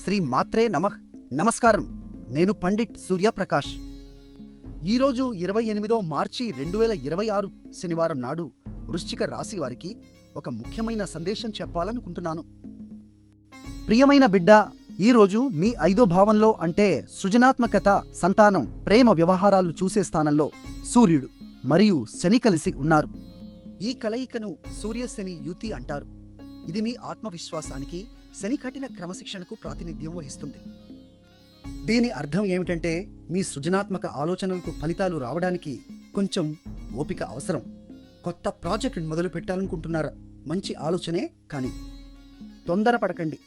శ్రీ మాత్రే నమః. నమస్కారం. నేను పండిట్ సూర్యప్రకాష్. ఈరోజు 28 మార్చి 2026 శనివారం నాడు వృశ్చిక రాశి వారికి ఒక ముఖ్యమైన సందేశం చెప్పాలనుకుంటున్నాను. ప్రియమైన బిడ్డ, ఈరోజు మీ 5వ భావంలో అంటే సృజనాత్మకత, సంతానం, ప్రేమ వ్యవహారాలు చూసే స్థానంలో సూర్యుడు మరియు శని కలిసి ఉన్నారు. ఈ కలయికను సూర్య-శని యుతి అంటారు. ఇది మీ ఆత్మవిశ్వాసానికి, శని కఠిన క్రమశిక్షణకు ప్రాతినిధ్యం వహిస్తుంది. దీని అర్థం ఏమిటంటే మీ సృజనాత్మక ఆలోచనలకు ఫలితాలు రావడానికి కొంచెం ఓపిక అవసరం. కొత్త ప్రాజెక్టును మొదలు పెట్టాలనుకుంటున్నారా? మంచి ఆలోచనే, కానీ తొందరపడకండి.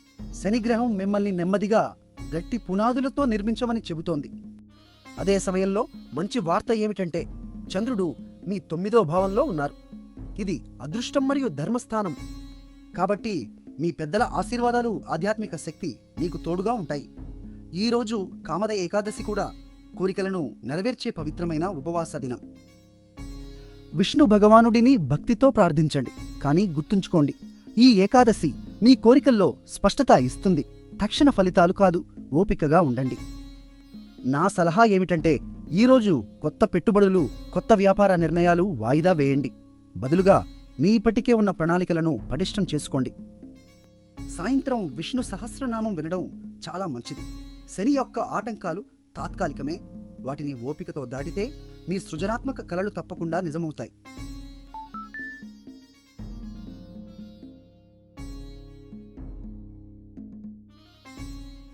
శనిగ్రహం మిమ్మల్ని నెమ్మదిగా గట్టి పునాదులతో నిర్మించమని చెబుతోంది. అదే సమయంలో మంచి వార్త ఏమిటంటే చంద్రుడు మీ 9వ భావంలో ఉన్నారు. ఇది అదృష్టం మరియు ధర్మస్థానం. కాబట్టి మీ పెద్దల ఆశీర్వాదాలు, ఆధ్యాత్మిక శక్తి మీకు తోడుగా ఉంటాయి. ఈరోజు కామద ఏకాదశి కూడా కోరికలను నెరవేర్చే పవిత్రమైన ఉపవాస దినం. విష్ణు భగవానుడిని భక్తితో ప్రార్థించండి, కానీ గుర్తుంచుకోండి, ఈ ఏకాదశి మీ కోరికల్లో స్పష్టత ఇస్తుంది. తక్షణ ఫలితాలు కాదు, ఓపికగా ఉండండి. నా సలహా ఏమిటంటే ఈరోజు కొత్త పెట్టుబడులు, కొత్త వ్యాపార నిర్ణయాలు వాయిదా వేయండి. బదులుగా మీ ఇప్పటికే ఉన్న ప్రణాళికలను పటిష్టం చేసుకోండి. సాయంత్రం విష్ణు సహస్రనామం వినడం చాలా మంచిది. శని యొక్క ఆటంకాలు తాత్కాలికమే. వాటిని ఓపికతో దాటితే మీ సృజనాత్మక కలలు తప్పకుండా నిజమవుతాయి.